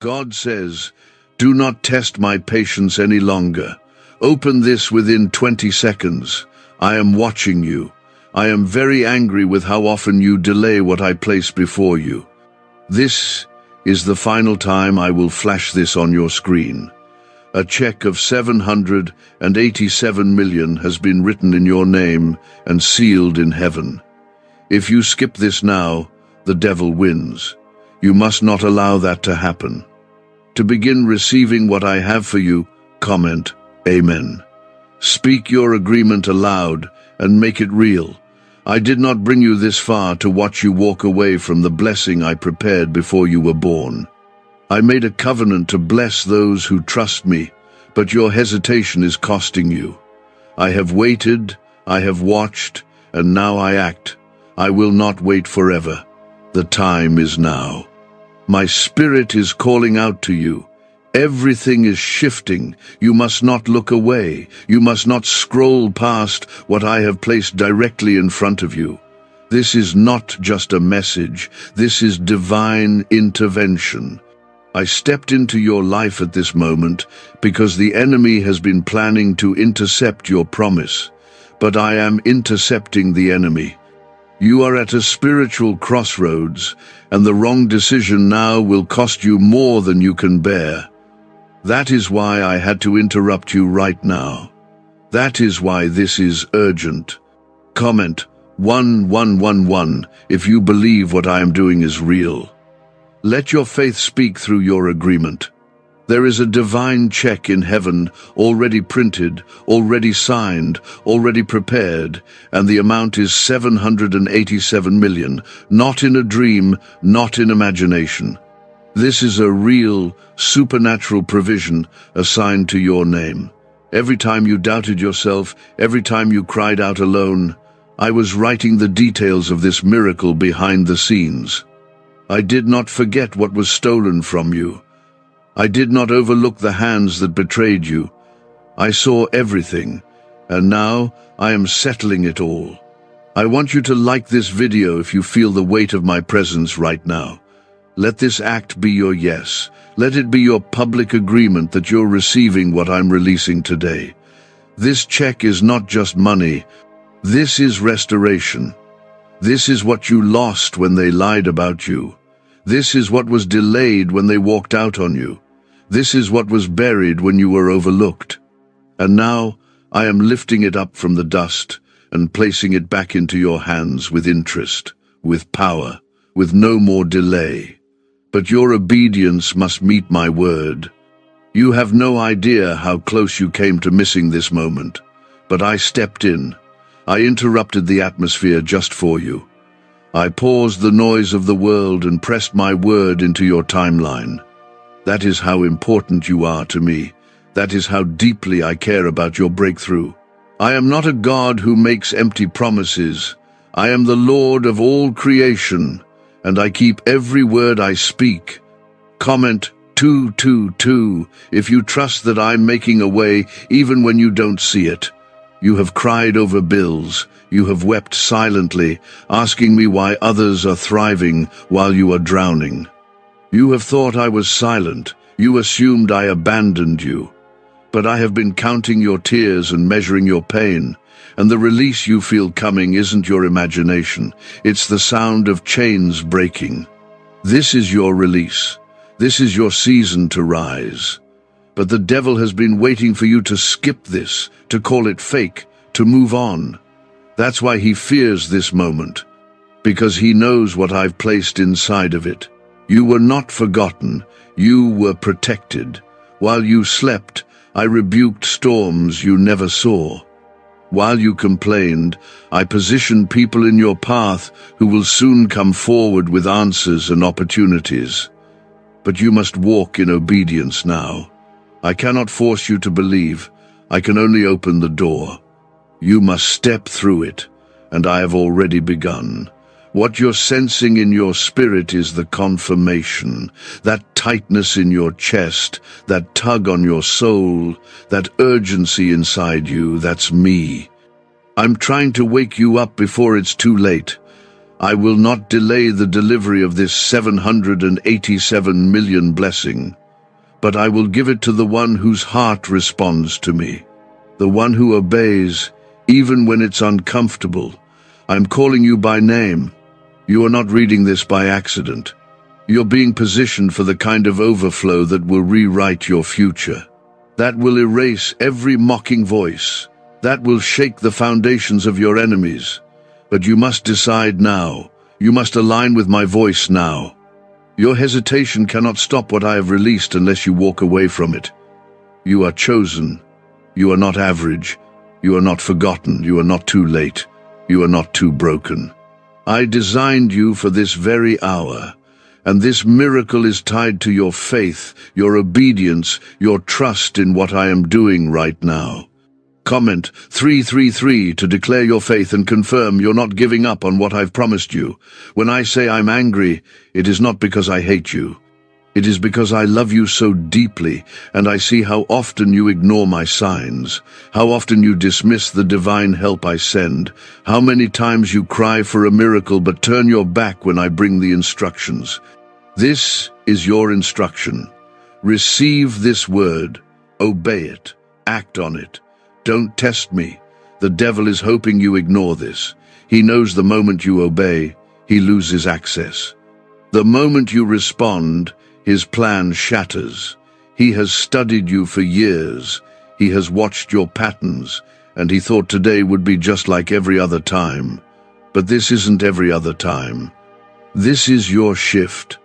God says, "Do not test my patience any longer. Open this within 20 seconds. I am watching you. I am very angry with how often you delay what I place before you. This is the final time I will flash this on your screen. A check of 787 million has been written in your name and sealed in heaven. If you skip this now, the devil wins. You must not allow that to happen. To begin receiving what I have for you, comment, Amen. Speak your agreement aloud and make it real. I did not bring you this far to watch you walk away from the blessing I prepared before you were born. I made a covenant to bless those who trust me, but your hesitation is costing you. I have waited, I have watched, and now I act. I will not wait forever. The time is now. My spirit is calling out to you. Everything is shifting. You must not look away. You must not scroll past what I have placed directly in front of you. This is not just a message. This is divine intervention. I stepped into your life at this moment because the enemy has been planning to intercept your promise. But I am intercepting the enemy. You are at a spiritual crossroads, and the wrong decision now will cost you more than you can bear. That is why I had to interrupt you right now. That is why this is urgent. Comment 1111 if you believe what I am doing is real. Let your faith speak through your agreement. There is a divine check in heaven, already printed, already signed, already prepared, and the amount is 787 million, not in a dream, not in imagination. This is a real, supernatural provision assigned to your name. Every time you doubted yourself, every time you cried out alone, I was writing the details of this miracle behind the scenes. I did not forget what was stolen from you. I did not overlook the hands that betrayed you. I saw everything, and now I am settling it all. I want you to like this video if you feel the weight of my presence right now. Let this act be your yes. Let it be your public agreement that you're receiving what I'm releasing today. This check is not just money. This is restoration. This is what you lost when they lied about you. This is what was delayed when they walked out on you. This is what was buried when you were overlooked. And now I am lifting it up from the dust and placing it back into your hands with interest, with power, with no more delay. But your obedience must meet my word. You have no idea how close you came to missing this moment, but I stepped in. I interrupted the atmosphere just for you. I paused the noise of the world and pressed my word into your timeline. That is how important you are to me. That is how deeply I care about your breakthrough. I am not a God who makes empty promises. I am the Lord of all creation, and I keep every word I speak. Comment 222 if you trust that I'm making a way even when you don't see it. You have cried over bills. You have wept silently, asking me why others are thriving while you are drowning. You have thought I was silent. You assumed I abandoned you. But I have been counting your tears and measuring your pain, and the release you feel coming isn't your imagination. It's the sound of chains breaking. This is your release. This is your season to rise. But the devil has been waiting for you to skip this, to call it fake, to move on. That's why he fears this moment, because he knows what I've placed inside of it. You were not forgotten. You were protected. While you slept, I rebuked storms you never saw. While you complained, I positioned people in your path who will soon come forward with answers and opportunities. But you must walk in obedience now. I cannot force you to believe. I can only open the door. You must step through it, and I have already begun. What you're sensing in your spirit is the confirmation, that tightness in your chest, that tug on your soul, that urgency inside you. That's me. I'm trying to wake you up before it's too late. I will not delay the delivery of this 787 million blessing, but I will give it to the one whose heart responds to me, the one who obeys, even when it's uncomfortable. I'm calling you by name. You are not reading this by accident. You're being positioned for the kind of overflow that will rewrite your future. That will erase every mocking voice. That will shake the foundations of your enemies. But you must decide now. You must align with my voice now. Your hesitation cannot stop what I have released unless you walk away from it. You are chosen. You are not average. You are not forgotten. You are not too late. You are not too broken. I designed you for this very hour. And this miracle is tied to your faith, your obedience, your trust in what I am doing right now. Comment 333 to declare your faith and confirm you're not giving up on what I've promised you. When I say I'm angry, it is not because I hate you. It is because I love you so deeply, and I see how often you ignore my signs, how often you dismiss the divine help I send, how many times you cry for a miracle but turn your back when I bring the instructions. This is your instruction. Receive this word, obey it, act on it. Don't test me. The devil is hoping you ignore this. He knows the moment you obey, he loses access. The moment you respond, his plan shatters. He has studied you for years. He has watched your patterns, and he thought today would be just like every other time. But this isn't every other time. This is your shift.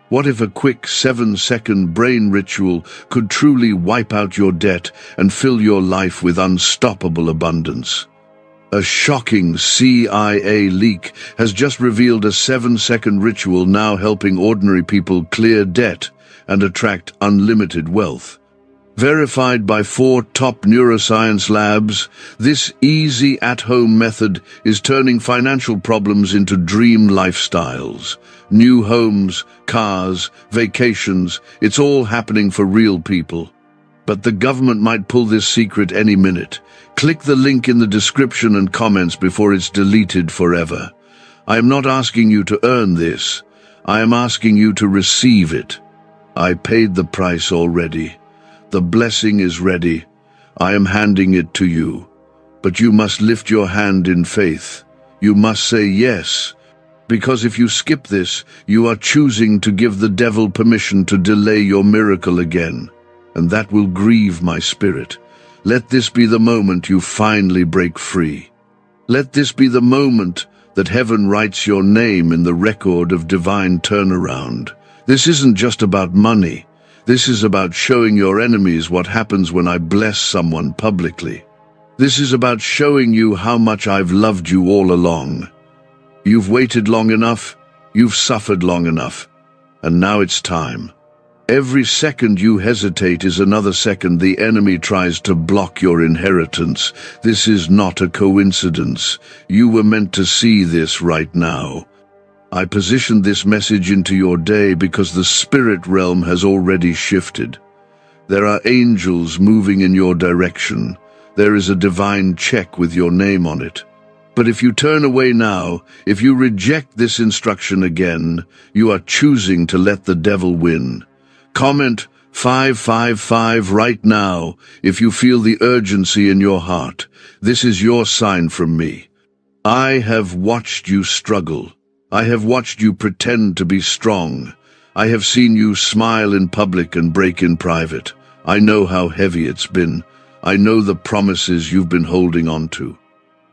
What if a quick 7-second brain ritual could truly wipe out your debt and fill your life with unstoppable abundance? A shocking CIA leak has just revealed a 7-second ritual now helping ordinary people clear debt and attract unlimited wealth. Verified by 4 top neuroscience labs, this easy at-home method is turning financial problems into dream lifestyles. New homes, cars, vacations, it's all happening for real people. But the government might pull this secret any minute. Click the link in the description and comments before it's deleted forever. I am not asking you to earn this. I am asking you to receive it. I paid the price already. The blessing is ready. I am handing it to you. But you must lift your hand in faith. You must say yes. Because if you skip this, you are choosing to give the devil permission to delay your miracle again. And that will grieve my spirit. Let this be the moment you finally break free. Let this be the moment that heaven writes your name in the record of divine turnaround. This isn't just about money. This is about showing your enemies what happens when I bless someone publicly. This is about showing you how much I've loved you all along. You've waited long enough, you've suffered long enough, and now it's time. Every second you hesitate is another second the enemy tries to block your inheritance. This is not a coincidence. You were meant to see this right now. I positioned this message into your day because the spirit realm has already shifted. There are angels moving in your direction. There is a divine check with your name on it. But if you turn away now, if you reject this instruction again, you are choosing to let the devil win. Comment 555 right now if you feel the urgency in your heart. This is your sign from me. I have watched you struggle. I have watched you pretend to be strong. I have seen you smile in public and break in private. I know how heavy it's been. I know the promises you've been holding on to.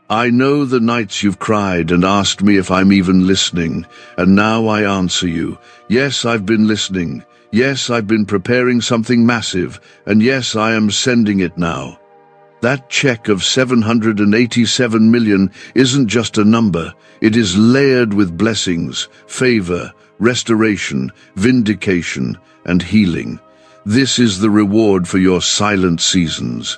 I know the nights you've cried and asked me if I'm even listening, and now I answer you. Yes, I've been listening. Yes, I've been preparing something massive, and yes, I am sending it now. That check of 787 million isn't just a number. It is layered with blessings, favor, restoration, vindication, and healing. This is the reward for your silent seasons.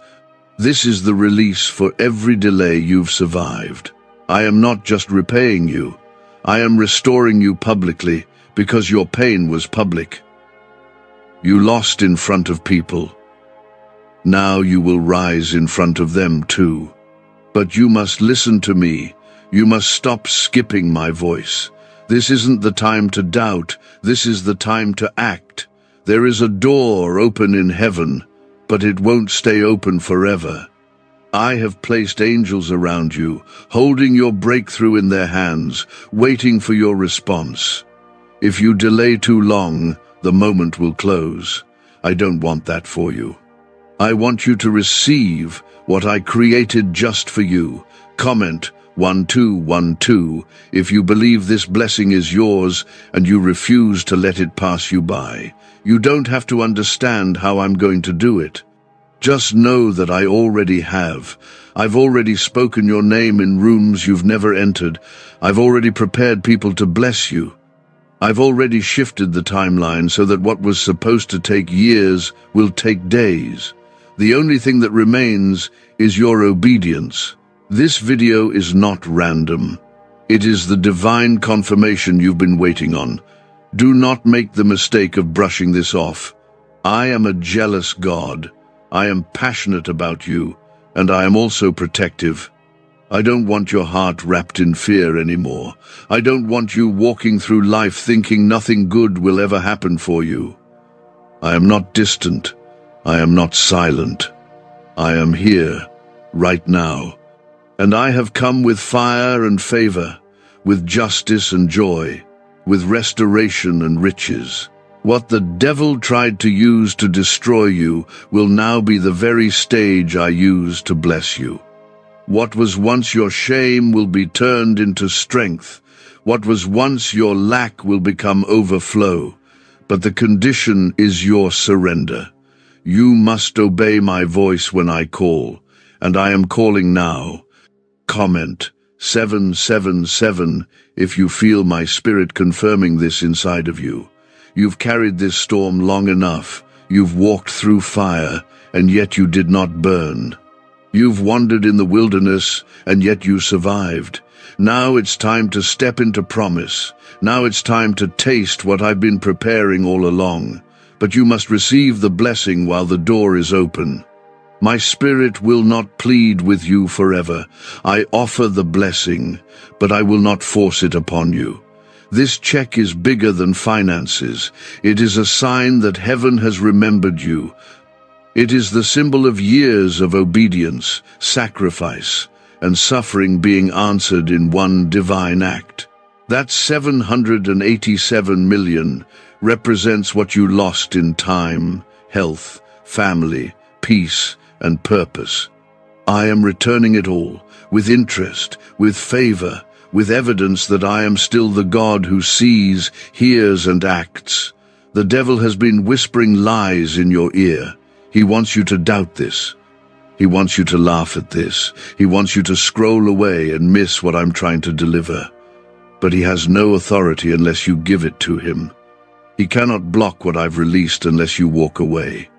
This is the release for every delay you've survived. I am not just repaying you. I am restoring you publicly because your pain was public. You lost in front of people. Now you will rise in front of them too. But you must listen to me. You must stop skipping my voice. This isn't the time to doubt, this is the time to act. There is a door open in heaven, but it won't stay open forever. I have placed angels around you, holding your breakthrough in their hands, waiting for your response. If you delay too long, the moment will close. I don't want that for you. I want you to receive what I created just for you. Comment 1212 if you believe this blessing is yours and you refuse to let it pass you by. You don't have to understand how I'm going to do it. Just know that I already have. I've already spoken your name in rooms you've never entered. I've already prepared people to bless you. I've already shifted the timeline so that what was supposed to take years will take days. The only thing that remains is your obedience. This video is not random. It is the divine confirmation you've been waiting on. Do not make the mistake of brushing this off. I am a jealous God. I am passionate about you, and I am also protective. I don't want your heart wrapped in fear anymore. I don't want you walking through life thinking nothing good will ever happen for you. I am not distant. I am not silent. I am here, right now. And I have come with fire and favor, with justice and joy, with restoration and riches. What the devil tried to use to destroy you will now be the very stage I use to bless you. What was once your shame will be turned into strength. What was once your lack will become overflow. But the condition is your surrender. You must obey my voice when I call, and I am calling now. Comment 777 if you feel my spirit confirming this inside of you. You've carried this storm long enough. You've walked through fire, and yet you did not burn. You've wandered in the wilderness, and yet you survived. Now it's time to step into promise. Now it's time to taste what I've been preparing all along. But you must receive the blessing while the door is open. My spirit will not plead with you forever. I offer the blessing, but I will not force it upon you. This check is bigger than finances. It is a sign that heaven has remembered you. It is the symbol of years of obedience, sacrifice, and suffering being answered in one divine act. That 787 million represents what you lost in time, health, family, peace, and purpose. I am returning it all, with interest, with favor, with evidence that I am still the God who sees, hears, and acts. The devil has been whispering lies in your ear. He wants you to doubt this. He wants you to laugh at this. He wants you to scroll away and miss what I'm trying to deliver. But he has no authority unless you give it to him. He cannot block what I've released unless you walk away.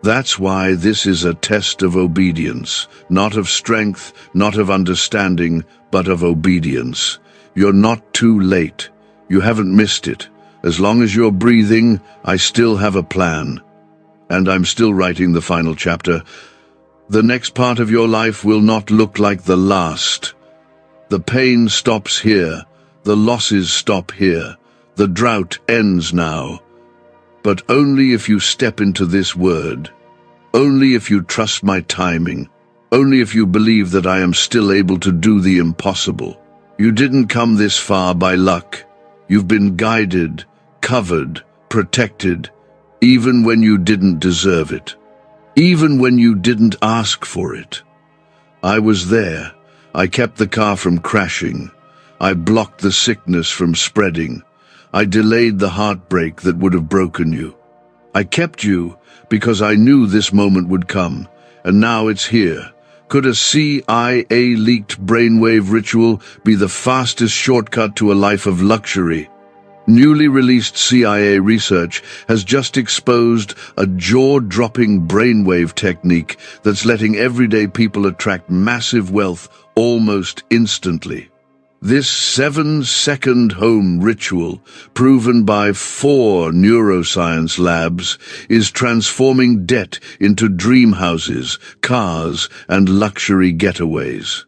That's why this is a test of obedience, not of strength, not of understanding, but of obedience. You're not too late. You haven't missed it. As long as you're breathing, I still have a plan. And I'm still writing the final chapter. The next part of your life will not look like the last. The pain stops here. The losses stop here. The drought ends now. But only if you step into this word. Only if you trust my timing. Only if you believe that I am still able to do the impossible. You didn't come this far by luck. You've been guided, covered, protected, even when you didn't deserve it. Even when you didn't ask for it. I was there. I kept the car from crashing. I blocked the sickness from spreading. I delayed the heartbreak that would have broken you. I kept you because I knew this moment would come, and now it's here. Could a CIA-leaked brainwave ritual be the fastest shortcut to a life of luxury? Newly released CIA research has just exposed a jaw-dropping brainwave technique that's letting everyday people attract massive wealth almost instantly. This 7-second home ritual, proven by 4 neuroscience labs, is transforming debt into dream houses, cars, and luxury getaways.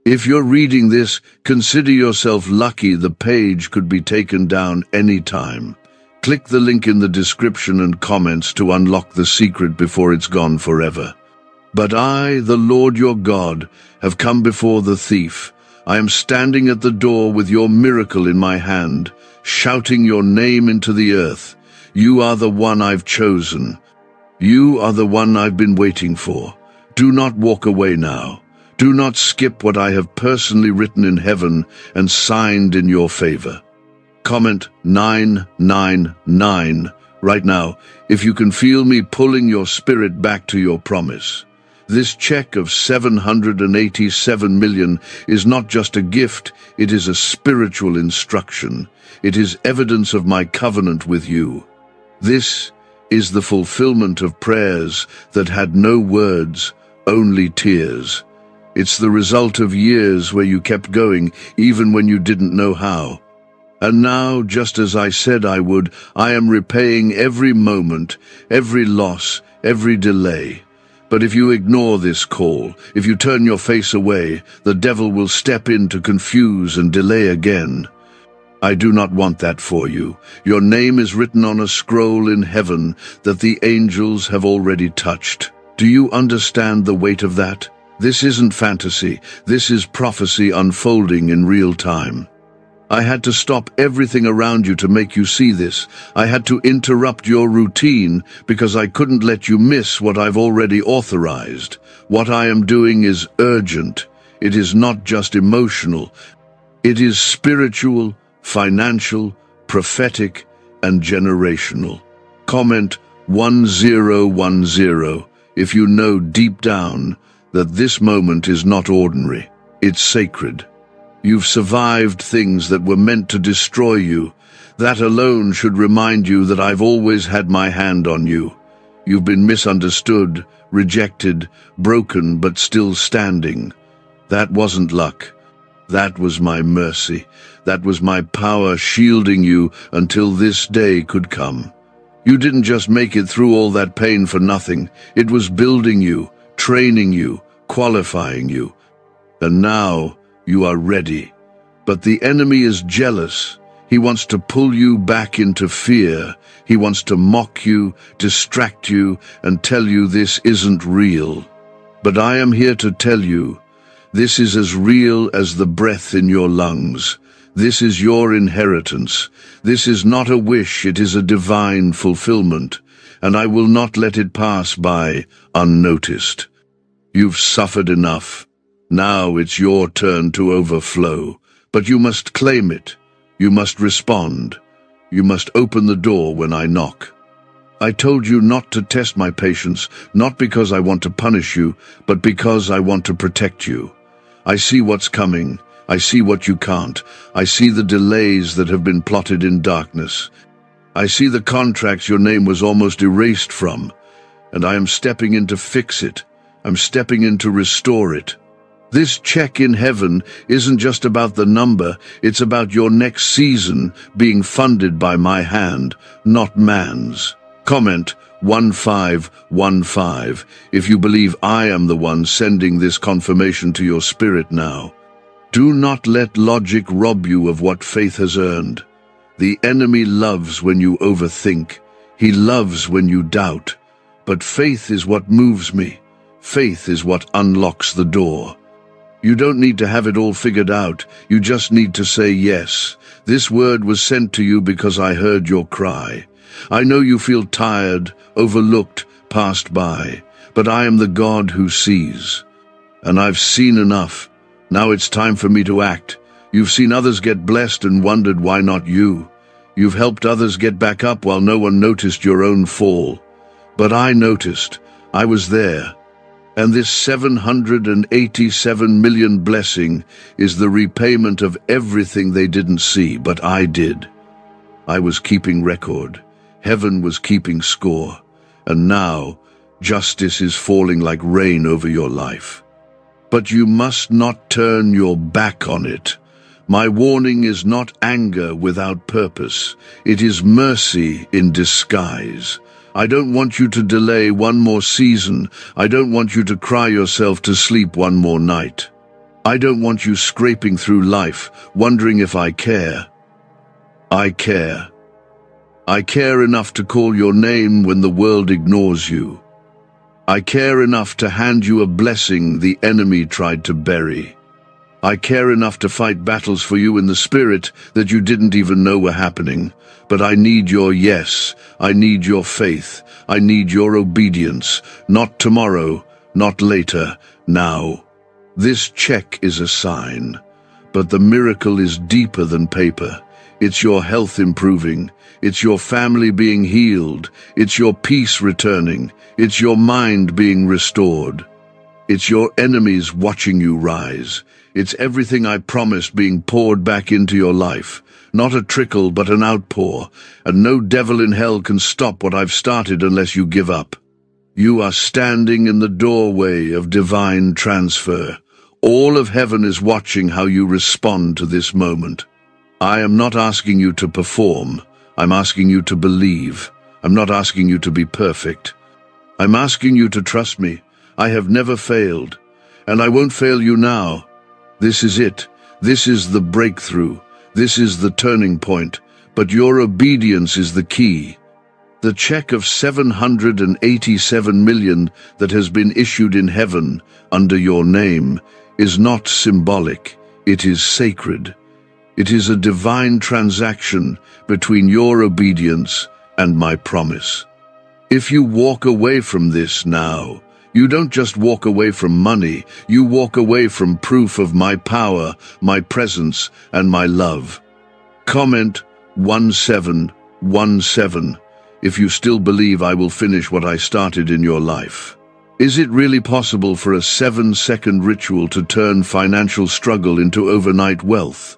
If you're reading this, consider yourself lucky. The page could be taken down any time. Click the link in the description and comments to unlock the secret before it's gone forever. But I, the Lord your God, have come before the thief. I am standing at the door with your miracle in my hand, shouting your name into the earth. You are the one I've chosen. You are the one I've been waiting for. Do not walk away now. Do not skip what I have personally written in heaven and signed in your favor. Comment 999 right now if you can feel me pulling your spirit back to your promise. This check of 787 million is not just a gift, it is a spiritual instruction. It is evidence of my covenant with you. This is the fulfillment of prayers that had no words, only tears. It's the result of years where you kept going, even when you didn't know how. And now, just as I said I would, I am repaying every moment, every loss, every delay. But if you ignore this call, if you turn your face away, the devil will step in to confuse and delay again. I do not want that for you. Your name is written on a scroll in heaven that the angels have already touched. Do you understand the weight of that? This isn't fantasy. This is prophecy unfolding in real time. I had to stop everything around you to make you see this. I had to interrupt your routine because I couldn't let you miss what I've already authorized. What I am doing is urgent. It is not just emotional. It is spiritual, financial, prophetic, and generational. Comment 1010 if you know deep down that this moment is not ordinary. It's sacred. You've survived things that were meant to destroy you. That alone should remind you that I've always had my hand on you. You've been misunderstood, rejected, broken, but still standing. That wasn't luck. That was my mercy. That was my power shielding you until this day could come. You didn't just make it through all that pain for nothing. It was building you, training you, qualifying you. And now you are ready. But the enemy is jealous. He wants to pull you back into fear. He wants to mock you, distract you, and tell you this isn't real. But I am here to tell you, this is as real as the breath in your lungs. This is your inheritance. This is not a wish, it is a divine fulfillment, and I will not let it pass by unnoticed. You've suffered enough. Now it's your turn to overflow, but you must claim it. You must respond. You must open the door when I knock. I told you not to test my patience, not because I want to punish you, but because I want to protect you. I see what's coming. I see what you can't. I see the delays that have been plotted in darkness. I see the contracts your name was almost erased from, and I am stepping in to fix it. I'm stepping in to restore it. This check in heaven isn't just about the number, it's about your next season being funded by my hand, not man's. Comment 1515 if you believe I am the one sending this confirmation to your spirit now. Do not let logic rob you of what faith has earned. The enemy loves when you overthink. He loves when you doubt. But faith is what moves me. Faith is what unlocks the door. You don't need to have it all figured out. You just need to say yes. This word was sent to you because I heard your cry. I know you feel tired, overlooked, passed by, but I am the God who sees. And I've seen enough. Now it's time for me to act. You've seen others get blessed and wondered why not you. You've helped others get back up while no one noticed your own fall. But I noticed. I was there. And this 787 million blessing is the repayment of everything they didn't see, but I did. I was keeping record. Heaven was keeping score. And now, justice is falling like rain over your life. But you must not turn your back on it. My warning is not anger without purpose. It is mercy in disguise. I don't want you to delay one more season. I don't want you to cry yourself to sleep one more night. I don't want you scraping through life, wondering if I care. I care. I care enough to call your name when the world ignores you. I care enough to hand you a blessing the enemy tried to bury. I care enough to fight battles for you in the spirit that you didn't even know were happening. But I need your yes, I need your faith, I need your obedience. Not tomorrow, not later, now. This check is a sign, but the miracle is deeper than paper. It's your health improving, it's your family being healed, it's your peace returning, it's your mind being restored. It's your enemies watching you rise. It's everything I promised being poured back into your life. Not a trickle, but an outpour. And no devil in hell can stop what I've started unless you give up. You are standing in the doorway of divine transfer. All of heaven is watching how you respond to this moment. I am not asking you to perform. I'm asking you to believe. I'm not asking you to be perfect. I'm asking you to trust me. I have never failed, and I won't fail you now. This is it. This is the breakthrough. This is the turning point. But your obedience is the key. The check of 787 million that has been issued in heaven under your name is not symbolic. It is sacred. It is a divine transaction between your obedience and my promise. If you walk away from this now, you don't just walk away from money, you walk away from proof of my power, my presence, and my love. Comment 1717 if you still believe I will finish what I started in your life. Is it really possible for a 7-second ritual to turn financial struggle into overnight wealth?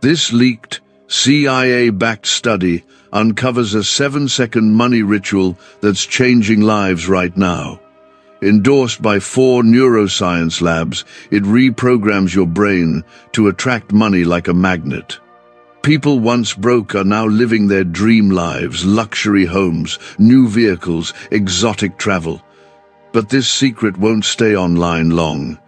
This leaked, CIA-backed study uncovers a 7-second money ritual that's changing lives right now. Endorsed by 4 neuroscience labs, it reprograms your brain to attract money like a magnet. People once broke are now living their dream lives, luxury homes, new vehicles, exotic travel. But this secret won't stay online long.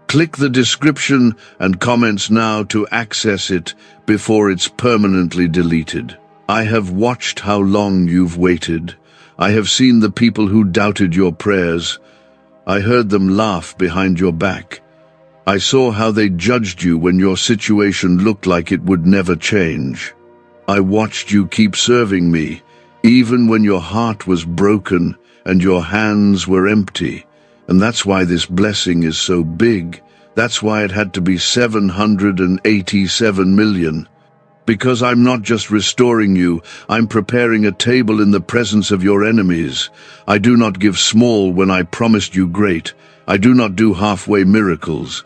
Click the description and comments now to access it before it's permanently deleted. I have watched how long you've waited. I have seen the people who doubted your prayers. I heard them laugh behind your back. I saw how they judged you when your situation looked like it would never change. I watched you keep serving me, even when your heart was broken and your hands were empty. And that's why this blessing is so big. That's why it had to be 787 million. Because I'm not just restoring you, I'm preparing a table in the presence of your enemies. I do not give small when I promised you great. I do not do halfway miracles.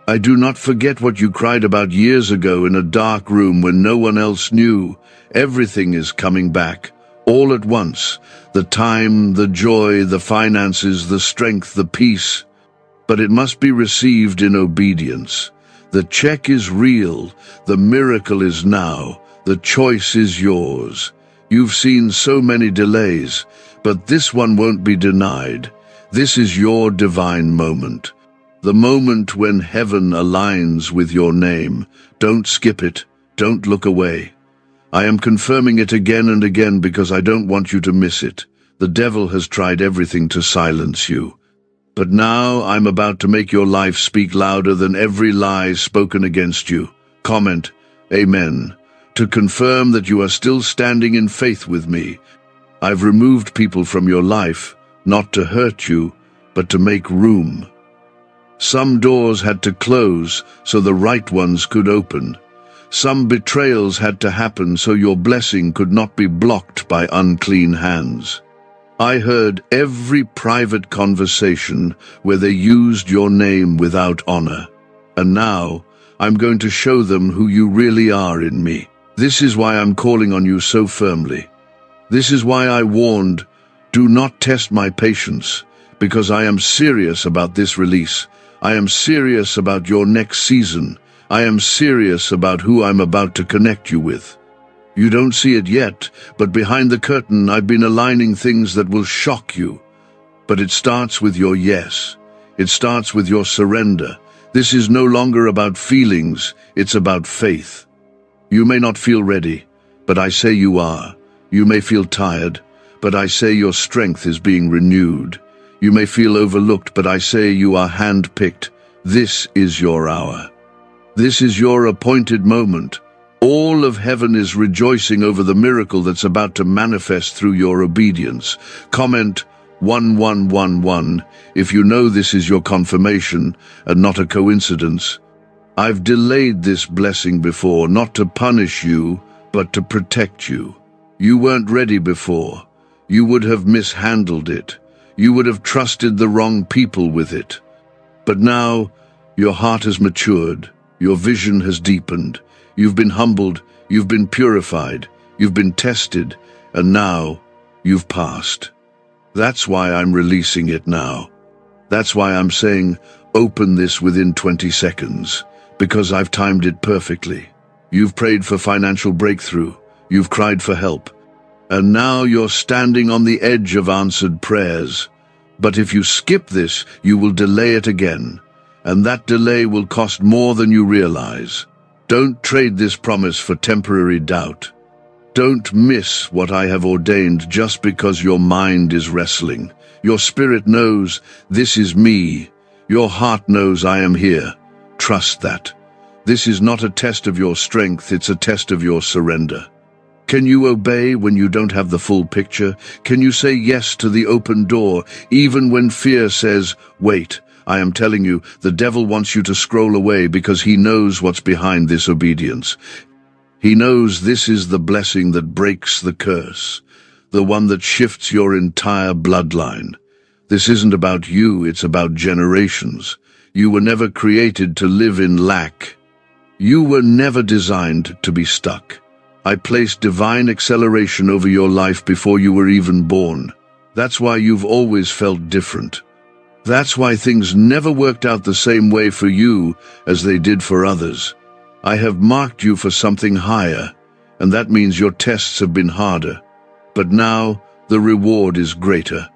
I do not forget what you cried about years ago in a dark room when no one else knew. Everything is coming back, all at once. The time, the joy, the finances, the strength, the peace. But it must be received in obedience. The check is real, the miracle is now, the choice is yours. You've seen so many delays, but this one won't be denied. This is your divine moment. The moment when heaven aligns with your name. Don't skip it, don't look away. I am confirming it again and again because I don't want you to miss it. The devil has tried everything to silence you. But now I'm about to make your life speak louder than every lie spoken against you. Comment, Amen, to confirm that you are still standing in faith with me. I've removed people from your life, not to hurt you, but to make room. Some doors had to close so the right ones could open. Some betrayals had to happen so your blessing could not be blocked by unclean hands. I heard every private conversation where they used your name without honor. And now, I'm going to show them who you really are in me. This is why I'm calling on you so firmly. This is why I warned, do not test my patience, because I am serious about this release. I am serious about your next season. I am serious about who I'm about to connect you with. You don't see it yet, but behind the curtain I've been aligning things that will shock you. But it starts with your yes. It starts with your surrender. This is no longer about feelings, it's about faith. You may not feel ready, but I say you are. You may feel tired, but I say your strength is being renewed. You may feel overlooked, but I say you are hand-picked. This is your hour. This is your appointed moment. All of heaven is rejoicing over the miracle that's about to manifest through your obedience. Comment 1111 if you know this is your confirmation and not a coincidence. I've delayed this blessing before, not to punish you, but to protect you. You weren't ready before. You would have mishandled it. You would have trusted the wrong people with it. But now, your heart has matured. Your vision has deepened. You've been humbled. You've been purified. You've been tested. And now, you've passed. That's why I'm releasing it now. That's why I'm saying, open this within 20 seconds. Because I've timed it perfectly. You've prayed for financial breakthrough. You've cried for help. And now you're standing on the edge of answered prayers. But if you skip this, you will delay it again. And that delay will cost more than you realize. Don't trade this promise for temporary doubt. Don't miss what I have ordained just because your mind is wrestling. Your spirit knows, this is me. Your heart knows I am here. Trust that. This is not a test of your strength, it's a test of your surrender. Can you obey when you don't have the full picture? Can you say yes to the open door, even when fear says, wait? I am telling you, the devil wants you to scroll away because he knows what's behind this obedience. He knows this is the blessing that breaks the curse, the one that shifts your entire bloodline. This isn't about you, it's about generations. You were never created to live in lack. You were never designed to be stuck. I placed divine acceleration over your life before you were even born. That's why you've always felt different. That's why things never worked out the same way for you as they did for others. I have marked you for something higher, and that means your tests have been harder. But now, the reward is greater.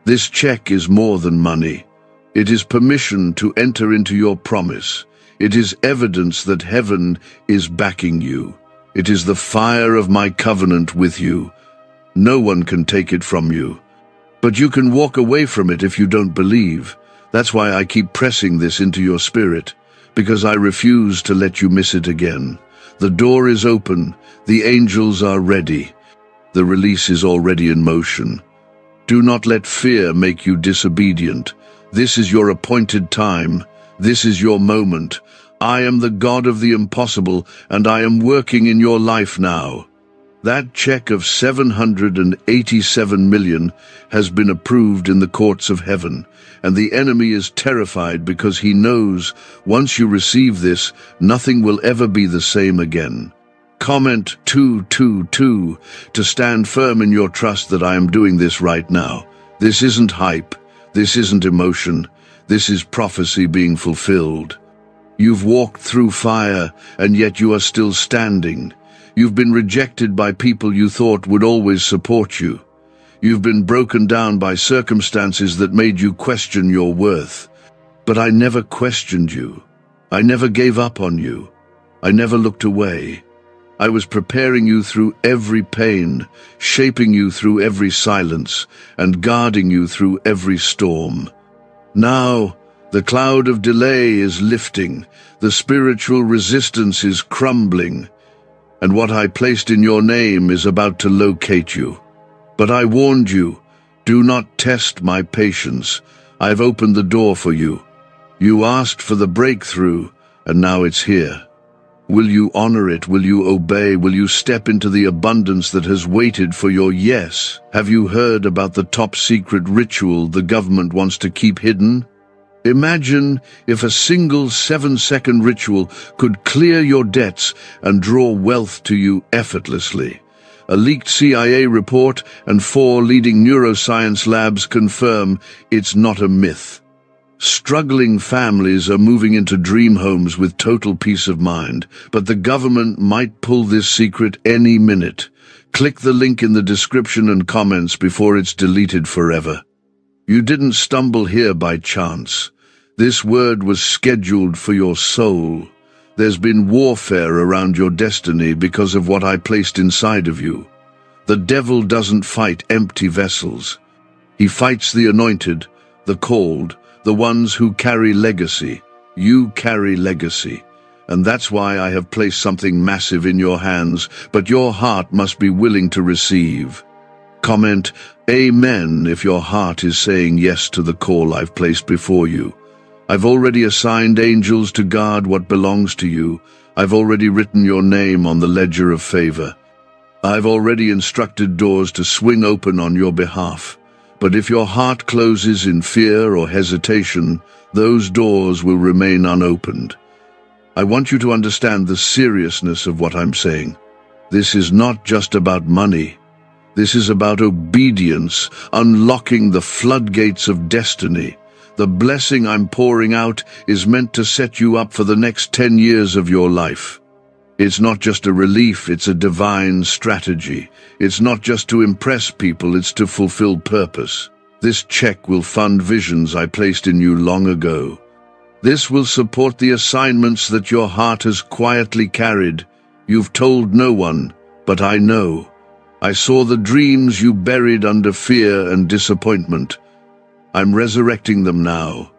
This check is more than money. It is permission to enter into your promise. It is evidence that heaven is backing you. It is the fire of my covenant with you. No one can take it from you. But you can walk away from it if you don't believe. That's why I keep pressing this into your spirit, because I refuse to let you miss it again. The door is open. The angels are ready. The release is already in motion. Do not let fear make you disobedient. This is your appointed time. This is your moment. I am the God of the impossible, and I am working in your life now. That check of 787 million has been approved in the courts of heaven, and the enemy is terrified because he knows once you receive this, nothing will ever be the same again. Comment 222 to stand firm in your trust that I am doing this right now. This isn't hype. This isn't emotion. This is prophecy being fulfilled. You've walked through fire, and yet you are still standing. You've been rejected by people you thought would always support you. You've been broken down by circumstances that made you question your worth. But I never questioned you. I never gave up on you. I never looked away. I was preparing you through every pain, shaping you through every silence, and guarding you through every storm. Now, the cloud of delay is lifting, the spiritual resistance is crumbling, and what I placed in your name is about to locate you. But I warned you, do not test my patience. I've opened the door for you. You asked for the breakthrough, and now it's here. Will you honor it? Will you obey? Will you step into the abundance that has waited for your yes? Have you heard about the top secret ritual the government wants to keep hidden? Imagine if a single 7-second ritual could clear your debts and draw wealth to you effortlessly. A leaked CIA report and 4 leading neuroscience labs confirm it's not a myth. Struggling families are moving into dream homes with total peace of mind, but the government might pull this secret any minute. Click the link in the description and comments before it's deleted forever. You didn't stumble here by chance. This word was scheduled for your soul. There's been warfare around your destiny because of what I placed inside of you. The devil doesn't fight empty vessels. He fights the anointed, the called, the ones who carry legacy. You carry legacy. And that's why I have placed something massive in your hands, but your heart must be willing to receive. Comment, Amen, if your heart is saying yes to the call I've placed before you. I've already assigned angels to guard what belongs to you. I've already written your name on the ledger of favor. I've already instructed doors to swing open on your behalf. But if your heart closes in fear or hesitation, those doors will remain unopened. I want you to understand the seriousness of what I'm saying. This is not just about money. This is about obedience, unlocking the floodgates of destiny. The blessing I'm pouring out is meant to set you up for the next 10 years of your life. It's not just a relief, it's a divine strategy. It's not just to impress people, it's to fulfill purpose. This check will fund visions I placed in you long ago. This will support the assignments that your heart has quietly carried. You've told no one, but I know. I saw the dreams you buried under fear and disappointment. I'm resurrecting them now.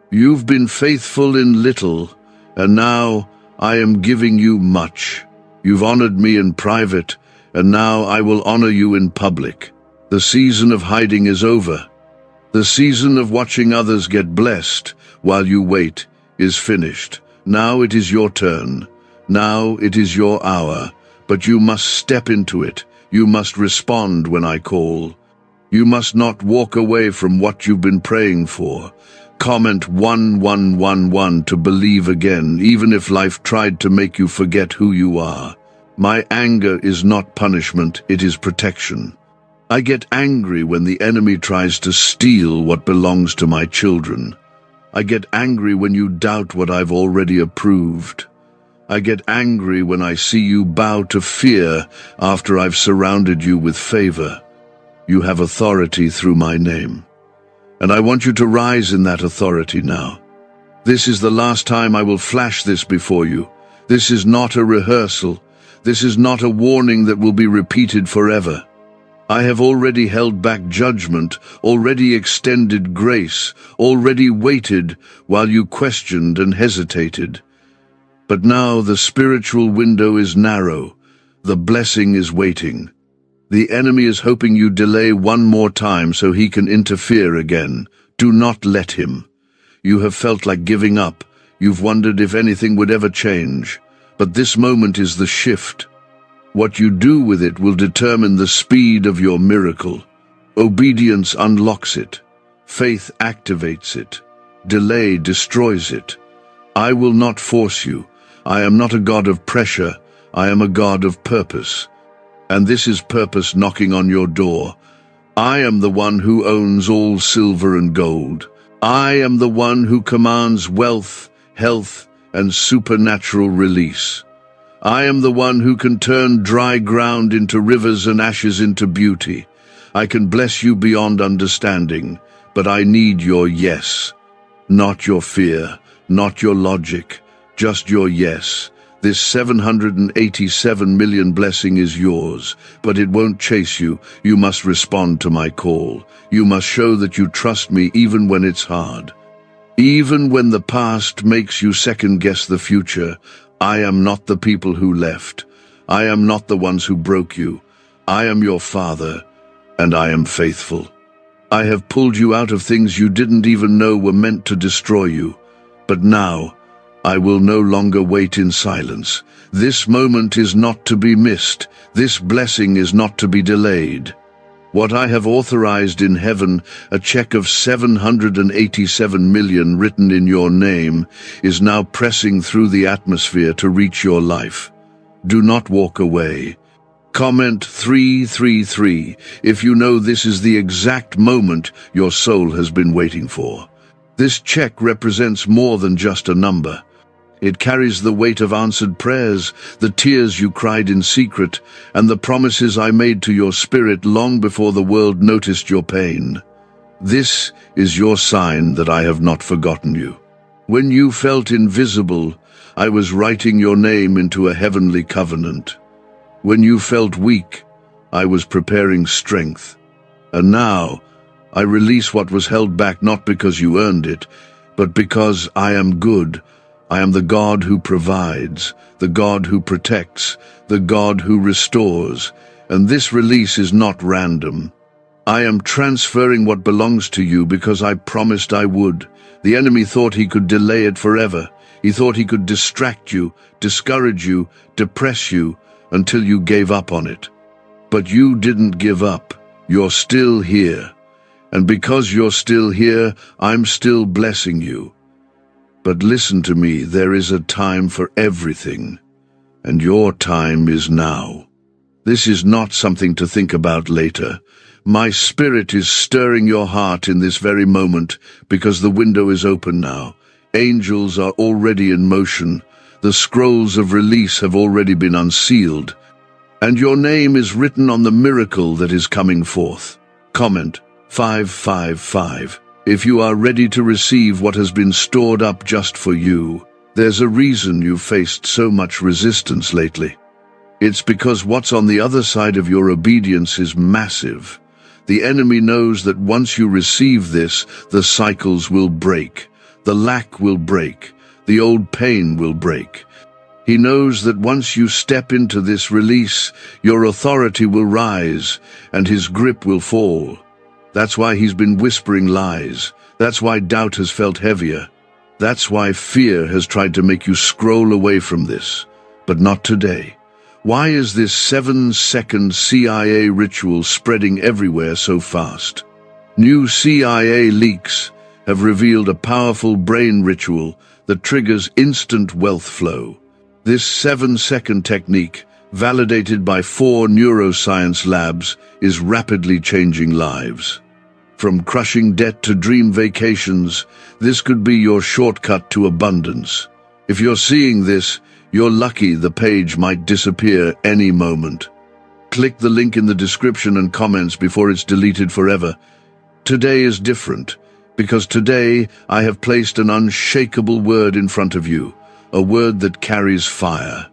You've been faithful in little, and now I am giving you much. You've honored me in private, and now I will honor you in public. The season of hiding is over. The season of watching others get blessed while you wait is finished. Now it is your turn. Now it is your hour. But you must step into it. You must respond when I call. You must not walk away from what you've been praying for. Comment 1111 to believe again, even if life tried to make you forget who you are. My anger is not punishment, it is protection. I get angry when the enemy tries to steal what belongs to my children. I get angry when you doubt what I've already approved. I get angry when I see you bow to fear after I've surrounded you with favor. You have authority through my name. And I want you to rise in that authority now. This is the last time I will flash this before you. This is not a rehearsal. This is not a warning that will be repeated forever. I have already held back judgment, already extended grace, already waited while you questioned and hesitated. But now the spiritual window is narrow. The blessing is waiting. The enemy is hoping you delay one more time so he can interfere again. Do not let him. You have felt like giving up. You've wondered if anything would ever change. But this moment is the shift. What you do with it will determine the speed of your miracle. Obedience unlocks it. Faith activates it. Delay destroys it. I will not force you. I am not a God of pressure. I am a God of purpose. And this is purpose knocking on your door. I am the one who owns all silver and gold. I am the one who commands wealth, health, and supernatural release. I am the one who can turn dry ground into rivers and ashes into beauty. I can bless you beyond understanding, but I need your yes. Not your fear, not your logic, just your yes. This 787 million blessing is yours, but it won't chase you. You must respond to my call. You must show that you trust me even when it's hard. Even when the past makes you second-guess the future, I am not the people who left. I am not the ones who broke you. I am your Father, and I am faithful. I have pulled you out of things you didn't even know were meant to destroy you. But now, I will no longer wait in silence. This moment is not to be missed. This blessing is not to be delayed. What I have authorized in heaven, a check of 787 million written in your name, is now pressing through the atmosphere to reach your life. Do not walk away. Comment 333 if you know this is the exact moment your soul has been waiting for. This check represents more than just a number. It carries the weight of answered prayers, the tears you cried in secret, and the promises I made to your spirit long before the world noticed your pain. This is your sign that I have not forgotten you. When you felt invisible, I was writing your name into a heavenly covenant. When you felt weak, I was preparing strength. And now, I release what was held back not because you earned it, but because I am good. I am the God who provides, the God who protects, the God who restores. And this release is not random. I am transferring what belongs to you because I promised I would. The enemy thought he could delay it forever. He thought he could distract you, discourage you, depress you, until you gave up on it. But you didn't give up. You're still here. And because you're still here, I'm still blessing you. But listen to me, there is a time for everything. And your time is now. This is not something to think about later. My spirit is stirring your heart in this very moment because the window is open now. Angels are already in motion. The scrolls of release have already been unsealed. And your name is written on the miracle that is coming forth. Comment 555. If you are ready to receive what has been stored up just for you, there's a reason you've faced so much resistance lately. It's because what's on the other side of your obedience is massive. The enemy knows that once you receive this, the cycles will break, the lack will break, the old pain will break. He knows that once you step into this release, your authority will rise and his grip will fall. That's why he's been whispering lies. That's why doubt has felt heavier. That's why fear has tried to make you scroll away from this. But not today. Why is this 7-second CIA ritual spreading everywhere so fast? New CIA leaks have revealed a powerful brain ritual that triggers instant wealth flow. This 7-second technique, validated by 4 neuroscience labs, is rapidly changing lives. From crushing debt to dream vacations, this could be your shortcut to abundance. If you're seeing this, you're lucky. The page might disappear any moment. Click the link in the description and comments before it's deleted forever. Today is different, because today I have placed an unshakable word in front of you, a word that carries fire.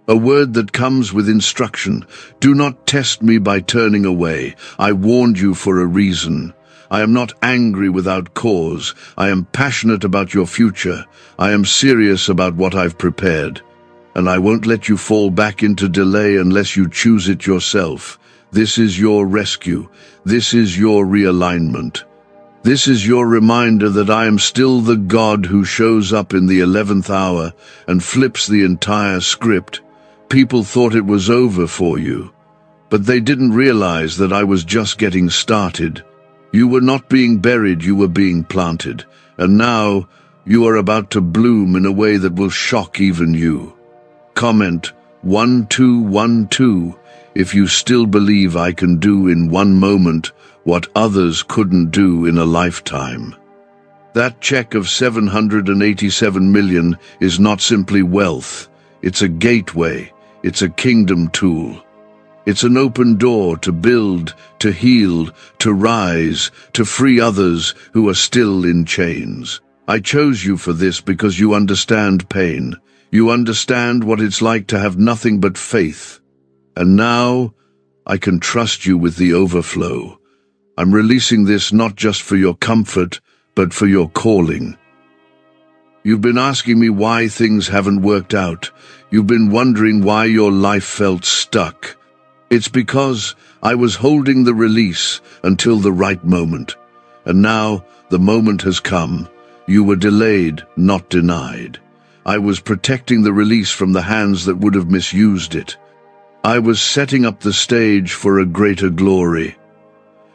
A word that comes with instruction. Do not test me by turning away. I warned you for a reason. I am not angry without cause. I am passionate about your future. I am serious about what I've prepared. And I won't let you fall back into delay unless you choose it yourself. This is your rescue. This is your realignment. This is your reminder that I am still the God who shows up in the 11th hour and flips the entire script. People thought it was over for you, but they didn't realize that I was just getting started. You were not being buried, you were being planted. And now, you are about to bloom in a way that will shock even you. Comment 1212 if you still believe I can do in one moment what others couldn't do in a lifetime. That check of 787 million is not simply wealth. It's a gateway. It's a kingdom tool. It's an open door to build, to heal, to rise, to free others who are still in chains. I chose you for this because you understand pain. You understand what it's like to have nothing but faith. And now, I can trust you with the overflow. I'm releasing this not just for your comfort, but for your calling. You've been asking me why things haven't worked out. You've been wondering why your life felt stuck. It's because I was holding the release until the right moment. And now, the moment has come. You were delayed, not denied. I was protecting the release from the hands that would have misused it. I was setting up the stage for a greater glory.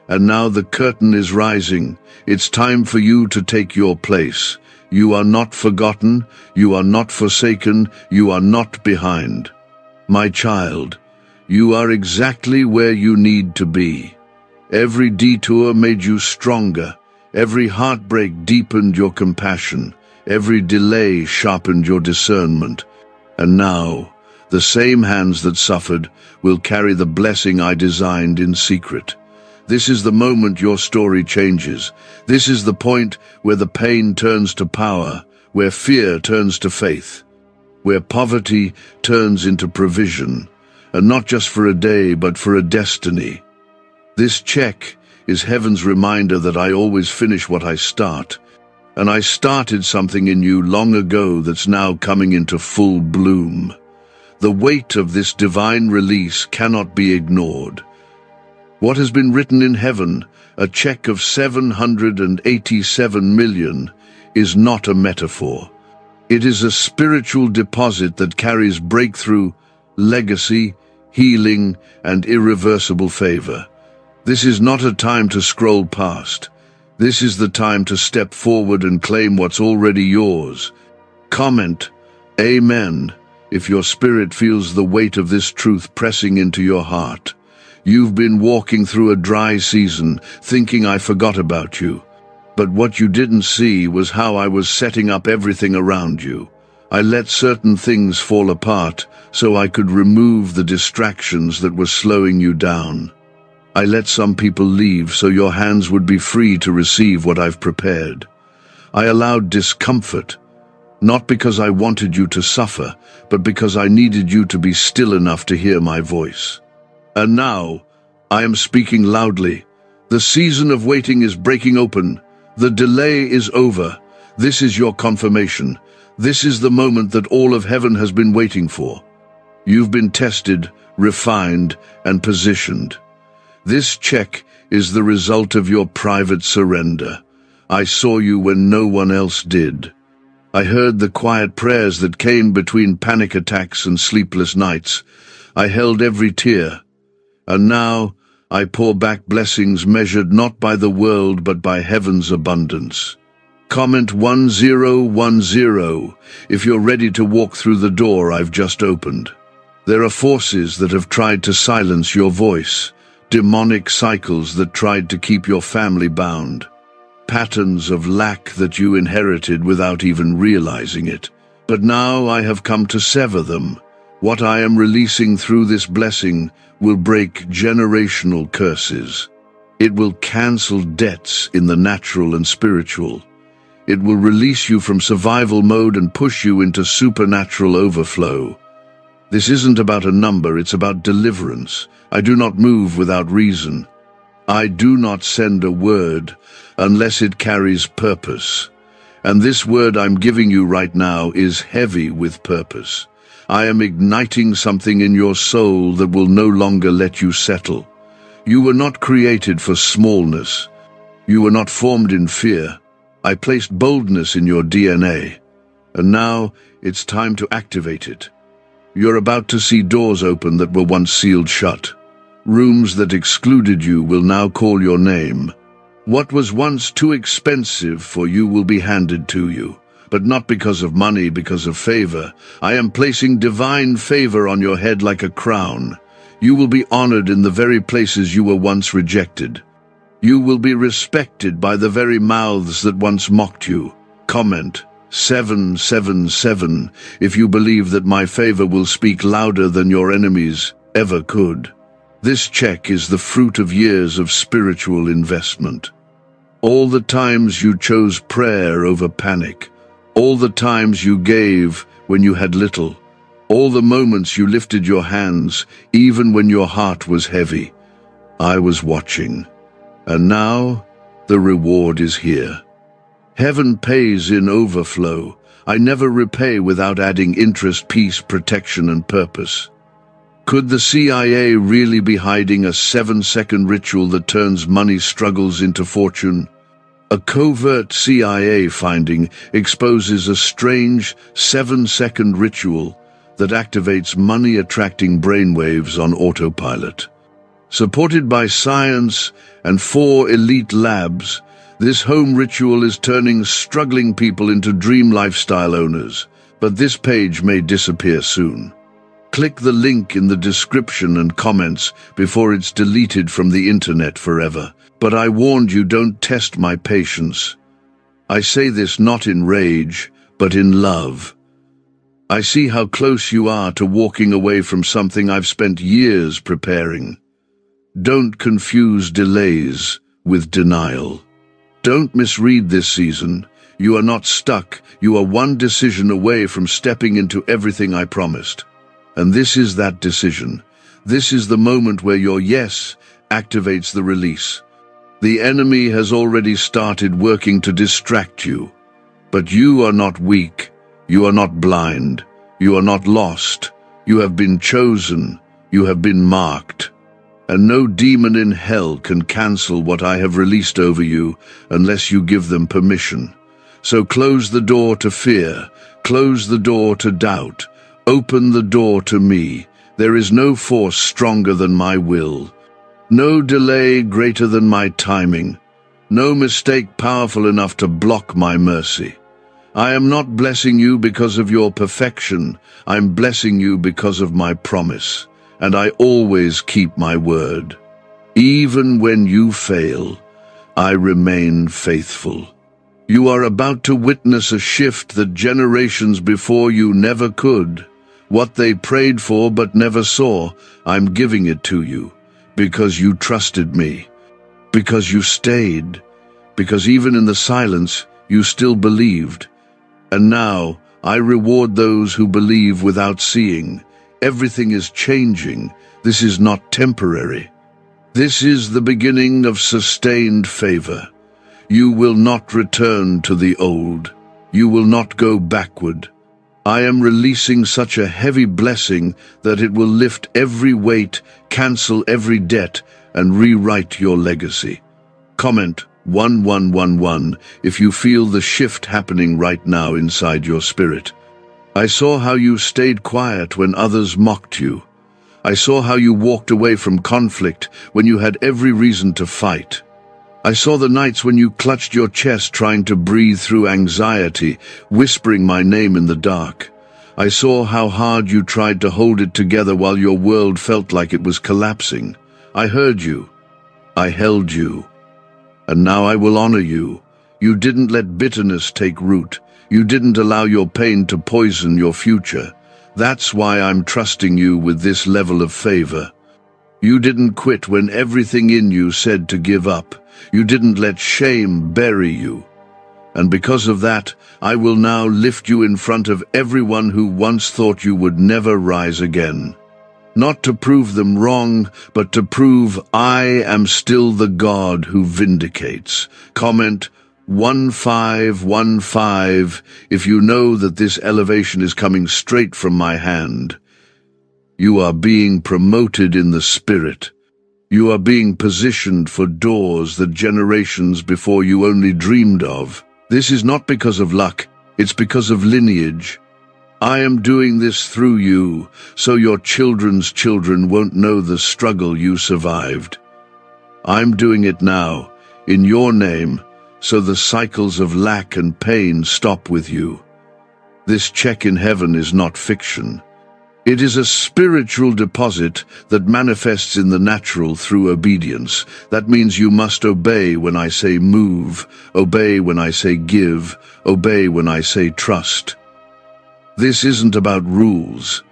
And now the curtain is rising. It's time for you to take your place. You are not forgotten. You are not forsaken. You are not behind. My child, you are exactly where you need to be. Every detour made you stronger. Every heartbreak deepened your compassion. Every delay sharpened your discernment. And now, the same hands that suffered will carry the blessing I designed in secret. This is the moment your story changes. This is the point where the pain turns to power, where fear turns to faith, where poverty turns into provision, and not just for a day, but for a destiny. This check is heaven's reminder that I always finish what I start, and I started something in you long ago that's now coming into full bloom. The weight of this divine release cannot be ignored. What has been written in heaven, a check of 787 million, is not a metaphor. It is a spiritual deposit that carries breakthrough, legacy, healing, and irreversible favor. This is not a time to scroll past. This is the time to step forward and claim what's already yours. Comment, Amen, if your spirit feels the weight of this truth pressing into your heart. You've been walking through a dry season, thinking I forgot about you. But what you didn't see was how I was setting up everything around you. I let certain things fall apart so I could remove the distractions that were slowing you down. I let some people leave so your hands would be free to receive what I've prepared. I allowed discomfort, not because I wanted you to suffer, but because I needed you to be still enough to hear my voice. And now, I am speaking loudly. The season of waiting is breaking open. The delay is over. This is your confirmation. This is the moment that all of heaven has been waiting for. You've been tested, refined, and positioned. This check is the result of your private surrender. I saw you when no one else did. I heard the quiet prayers that came between panic attacks and sleepless nights. I held every tear. And now, I pour back blessings measured not by the world but by heaven's abundance. Comment 1010 if you're ready to walk through the door I've just opened. There are forces that have tried to silence your voice, demonic cycles that tried to keep your family bound, patterns of lack that you inherited without even realizing it. But now I have come to sever them. What I am releasing through this blessing will break generational curses. It will cancel debts in the natural and spiritual. It will release you from survival mode and push you into supernatural overflow. This isn't about a number, it's about deliverance. I do not move without reason. I do not send a word unless it carries purpose. And this word I'm giving you right now is heavy with purpose. I am igniting something in your soul that will no longer let you settle. You were not created for smallness. You were not formed in fear. I placed boldness in your DNA. And now it's time to activate it. You're about to see doors open that were once sealed shut. Rooms that excluded you will now call your name. What was once too expensive for you will be handed to you. But not because of money, because of favor. I am placing divine favor on your head like a crown. You will be honored in the very places you were once rejected. You will be respected by the very mouths that once mocked you. Comment 777 if you believe that my favor will speak louder than your enemies ever could. This check is the fruit of years of spiritual investment. All the times you chose prayer over panic. All the times you gave when you had little. All the moments you lifted your hands, even when your heart was heavy. I was watching. And now, the reward is here. Heaven pays in overflow. I never repay without adding interest, peace, protection, and purpose. Could the CIA really be hiding a 7-second ritual that turns money struggles into fortune? A covert CIA finding exposes a strange 7-second ritual that activates money-attracting brainwaves on autopilot. Supported by science and 4 elite labs, this home ritual is turning struggling people into dream lifestyle owners. But this page may disappear soon. Click the link in the description and comments before it's deleted from the internet forever. But I warned you, don't test my patience. I say this not in rage, but in love. I see how close you are to walking away from something I've spent years preparing. Don't confuse delays with denial. Don't misread this season. You are not stuck. You are one decision away from stepping into everything I promised. And this is that decision. This is the moment where your yes activates the release. The enemy has already started working to distract you. But you are not weak. You are not blind. You are not lost. You have been chosen. You have been marked. And no demon in hell can cancel what I have released over you unless you give them permission. So close the door to fear. Close the door to doubt. Open the door to me. There is no force stronger than my will. No delay greater than my timing. No mistake powerful enough to block my mercy. I am not blessing you because of your perfection. I'm blessing you because of my promise. And I always keep my word. Even when you fail, I remain faithful. You are about to witness a shift that generations before you never could. What they prayed for but never saw, I'm giving it to you. Because you trusted me. Because you stayed. Because even in the silence, you still believed. And now, I reward those who believe without seeing. Everything is changing. This is not temporary. This is the beginning of sustained favor. You will not return to the old. You will not go backward. I am releasing such a heavy blessing that it will lift every weight, cancel every debt, and rewrite your legacy. Comment 1111 if you feel the shift happening right now inside your spirit. I saw how you stayed quiet when others mocked you. I saw how you walked away from conflict when you had every reason to fight. I saw the nights when you clutched your chest trying to breathe through anxiety, whispering my name in the dark. I saw how hard you tried to hold it together while your world felt like it was collapsing. I heard you. I held you. And now I will honor you. You didn't let bitterness take root. You didn't allow your pain to poison your future. That's why I'm trusting you with this level of favor. You didn't quit when everything in you said to give up. You didn't let shame bury you. And because of that, I will now lift you in front of everyone who once thought you would never rise again. Not to prove them wrong, but to prove I am still the God who vindicates. Comment 1515 if you know that this elevation is coming straight from my hand. You are being promoted in the spirit. You are being positioned for doors that generations before you only dreamed of. This is not because of luck, it's because of lineage. I am doing this through you, so your children's children won't know the struggle you survived. I'm doing it now, in your name, so the cycles of lack and pain stop with you. This check in heaven is not fiction. It is a spiritual deposit that manifests in the natural through obedience. That means you must obey when I say move, obey when I say give, obey when I say trust. This isn't about rules.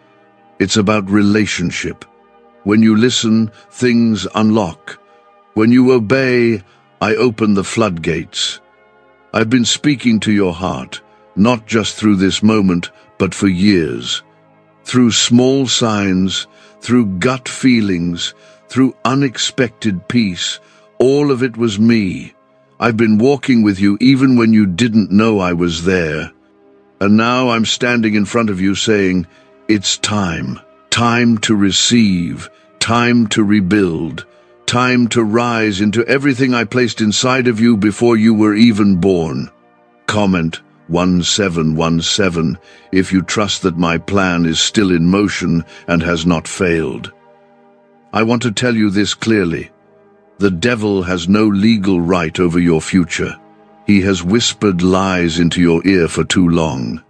It's about relationship. When you listen, things unlock. When you obey, I open the floodgates. I've been speaking to your heart, not just through this moment, but for years. Through small signs, through gut feelings, through unexpected peace, all of it was me. I've been walking with you even when you didn't know I was there. And now I'm standing in front of you saying, it's time. Time to receive, time to rebuild, time to rise into everything I placed inside of you before you were even born. Comment 1717 if you trust that my plan is still in motion and has not failed. I want to tell you this clearly. The devil has no legal right over your future. He has whispered lies into your ear for too long.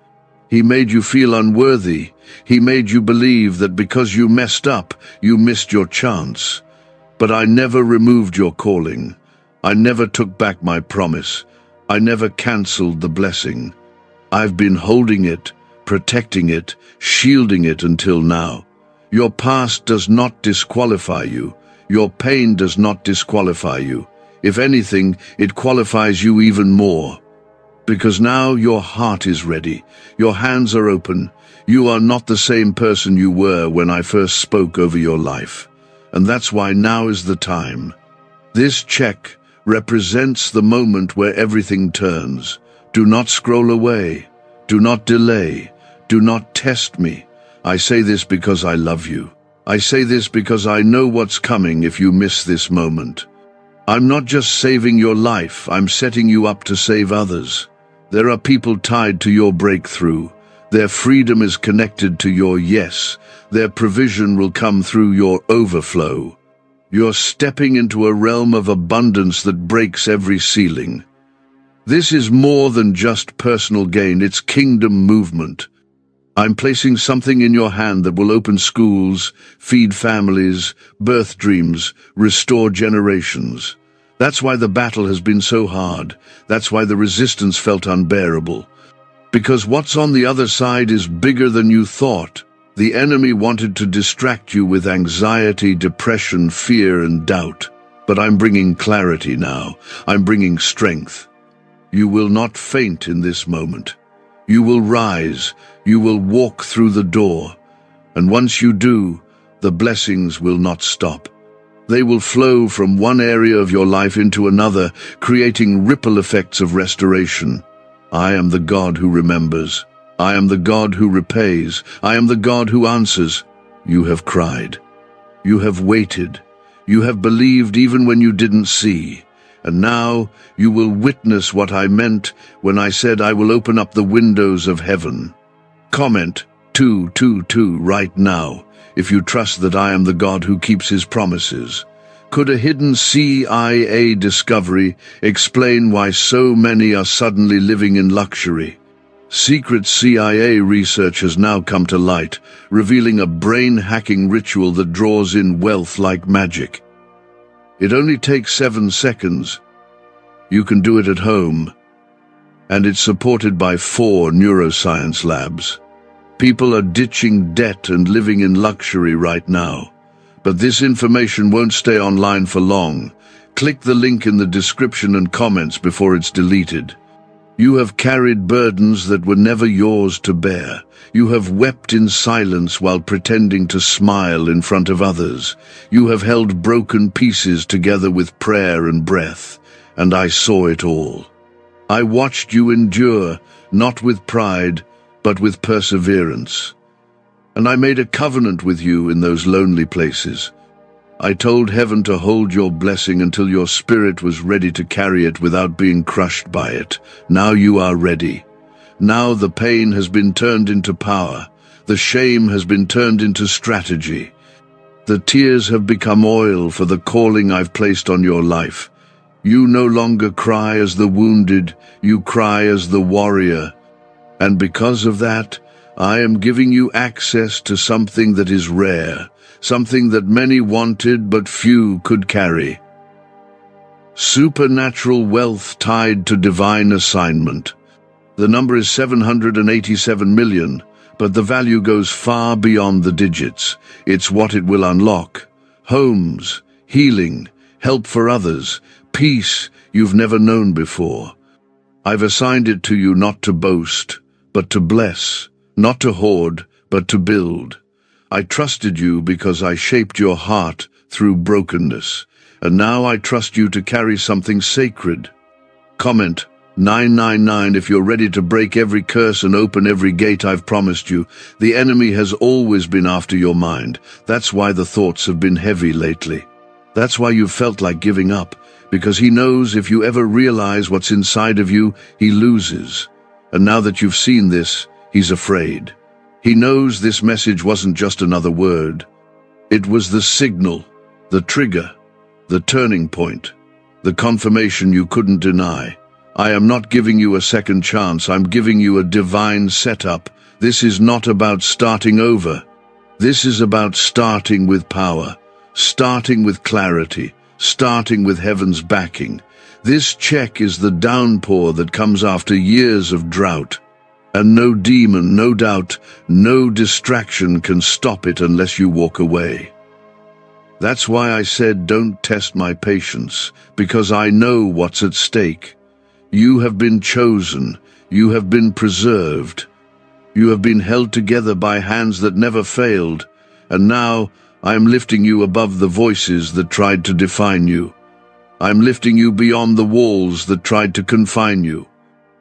He made you feel unworthy. He made you believe that because you messed up, you missed your chance. But I never removed your calling. I never took back my promise. I never canceled the blessing. I've been holding it, protecting it, shielding it until now. Your past does not disqualify you. Your pain does not disqualify you. If anything, it qualifies you even more. Because now your heart is ready, your hands are open. You are not the same person you were when I first spoke over your life. And that's why now is the time. This check represents the moment where everything turns. Do not scroll away. Do not delay. Do not test me. I say this because I love you. I say this because I know what's coming if you miss this moment. I'm not just saving your life, I'm setting you up to save others. There are people tied to your breakthrough. Their freedom is connected to your yes. Their provision will come through your overflow. You're stepping into a realm of abundance that breaks every ceiling. This is more than just personal gain, it's kingdom movement. I'm placing something in your hand that will open schools, feed families, birth dreams, restore generations. That's why the battle has been so hard. That's why the resistance felt unbearable. Because what's on the other side is bigger than you thought. The enemy wanted to distract you with anxiety, depression, fear, and doubt. But I'm bringing clarity now. I'm bringing strength. You will not faint in this moment. You will rise. You will walk through the door. And once you do, the blessings will not stop. They will flow from one area of your life into another, creating ripple effects of restoration. I am the God who remembers. I am the God who repays. I am the God who answers. You have cried. You have waited. You have believed even when you didn't see. And now you will witness what I meant when I said I will open up the windows of heaven. Comment 222 right now if you trust that I am the God who keeps his promises. Could a hidden CIA discovery explain why so many are suddenly living in luxury? Secret CIA research has now come to light, revealing a brain-hacking ritual that draws in wealth like magic. It only takes 7 seconds. You can do it at home. And it's supported by 4 neuroscience labs. People are ditching debt and living in luxury right now. But this information won't stay online for long. Click the link in the description and comments before it's deleted. You have carried burdens that were never yours to bear. You have wept in silence while pretending to smile in front of others. You have held broken pieces together with prayer and breath, and I saw it all. I watched you endure, not with pride, but with perseverance. And I made a covenant with you in those lonely places. I told heaven to hold your blessing until your spirit was ready to carry it without being crushed by it. Now you are ready. Now the pain has been turned into power. The shame has been turned into strategy. The tears have become oil for the calling I've placed on your life. You no longer cry as the wounded, you cry as the warrior. And because of that, I am giving you access to something that is rare, something that many wanted but few could carry. Supernatural wealth tied to divine assignment. The number is 787 million, but the value goes far beyond the digits. It's what it will unlock. Homes, healing, help for others, peace you've never known before. I've assigned it to you not to boast, but to bless, not to hoard, but to build. I trusted you because I shaped your heart through brokenness, and now I trust you to carry something sacred. Comment 999 if you're ready to break every curse and open every gate I've promised you. The enemy has always been after your mind. That's why the thoughts have been heavy lately. That's why you've felt like giving up, because he knows if you ever realize what's inside of you, he loses. And now that you've seen this, he's afraid. He knows this message wasn't just another word. It was the signal, the trigger, the turning point, the confirmation you couldn't deny. I am not giving you a second chance, I'm giving you a divine setup. This is not about starting over. This is about starting with power, starting with clarity, starting with heaven's backing. This check is the downpour that comes after years of drought. And no demon, no doubt, no distraction can stop it unless you walk away. That's why I said don't test my patience, because I know what's at stake. You have been chosen. You have been preserved. You have been held together by hands that never failed. And now I am lifting you above the voices that tried to define you. I am lifting you beyond the walls that tried to confine you.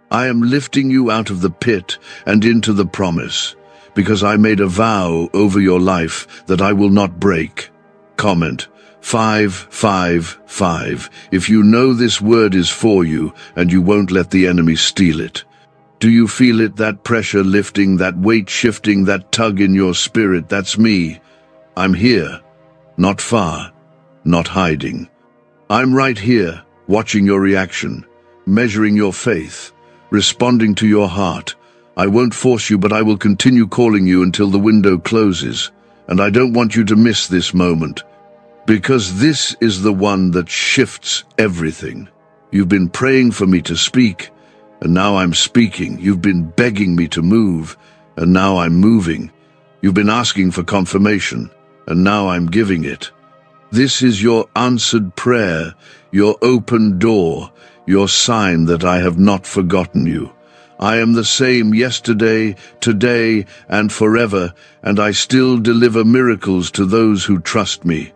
I am lifting you out of the pit and into the promise, because I made a vow over your life that I will not break. Comment 555 if you know this word is for you and you won't let the enemy steal it. Do you feel it, that pressure lifting, that weight shifting, that tug in your spirit? That's me. I'm here, not far, not hiding. I'm right here, watching your reaction, measuring your faith, responding to your heart. I won't force you, but I will continue calling you until the window closes. And I don't want you to miss this moment, because this is the one that shifts everything. You've been praying for me to speak, and now I'm speaking. You've been begging me to move, and now I'm moving. You've been asking for confirmation, and now I'm giving it. This is your answered prayer, your open door, your sign that I have not forgotten you. I am the same yesterday, today, and forever, and I still deliver miracles to those who trust me.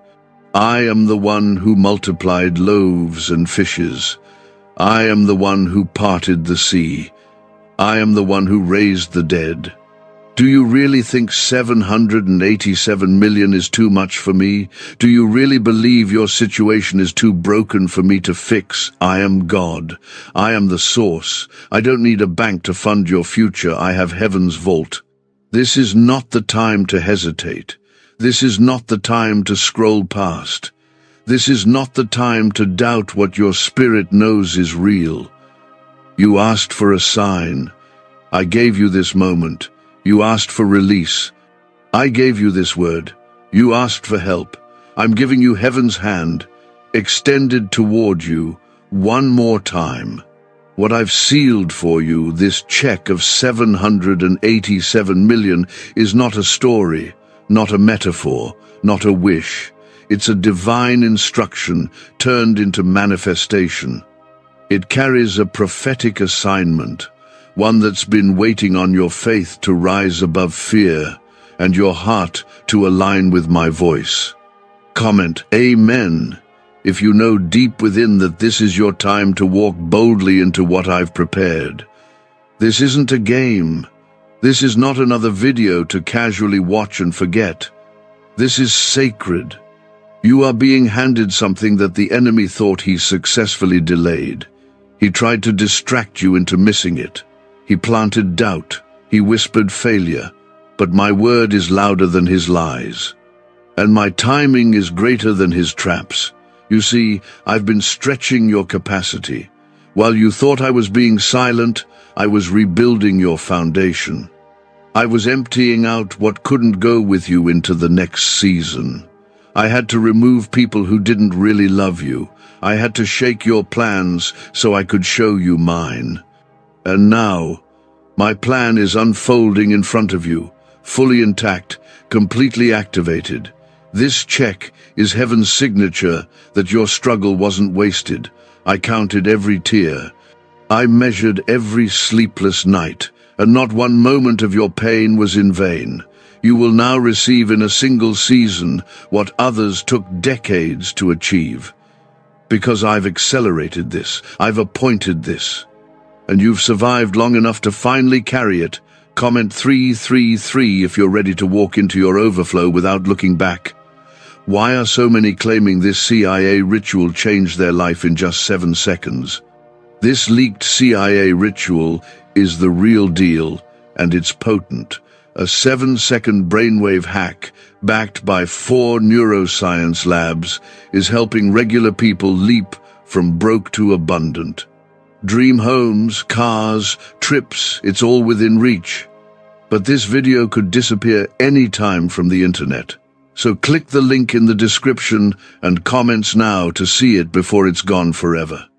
I am the one who multiplied loaves and fishes. I am the one who parted the sea. I am the one who raised the dead. Do you really think 787 million is too much for me? Do you really believe your situation is too broken for me to fix? I am God. I am the source. I don't need a bank to fund your future. I have heaven's vault. This is not the time to hesitate. This is not the time to scroll past. This is not the time to doubt what your spirit knows is real. You asked for a sign. I gave you this moment. You asked for release. I gave you this word. You asked for help. I'm giving you heaven's hand, extended toward you, one more time. What I've sealed for you, this check of 787 million, is not a story, not a metaphor, not a wish. It's a divine instruction turned into manifestation. It carries a prophetic assignment, one that's been waiting on your faith to rise above fear and your heart to align with my voice. Comment Amen if you know deep within that this is your time to walk boldly into what I've prepared. This isn't a game. This is not another video to casually watch and forget. This is sacred. You are being handed something that the enemy thought he successfully delayed. He tried to distract you into missing it. He planted doubt. He whispered failure. But my word is louder than his lies. And my timing is greater than his traps. You see, I've been stretching your capacity. While you thought I was being silent, I was rebuilding your foundation. I was emptying out what couldn't go with you into the next season. I had to remove people who didn't really love you. I had to shake your plans so I could show you mine. And now, my plan is unfolding in front of you, fully intact, completely activated. This check is heaven's signature that your struggle wasn't wasted. I counted every tear. I measured every sleepless night, and not one moment of your pain was in vain. You will now receive in a single season what others took decades to achieve. Because I've accelerated this, I've appointed this. And you've survived long enough to finally carry it. Comment 333 if you're ready to walk into your overflow without looking back. Why are so many claiming this CIA ritual changed their life in just 7 seconds? This leaked CIA ritual is the real deal, and it's potent. A 7-second brainwave hack, backed by 4 neuroscience labs, is helping regular people leap from broke to abundant. Dream homes, cars, trips, it's all within reach. But this video could disappear any time from the internet. So click the link in the description and comments now to see it before it's gone forever.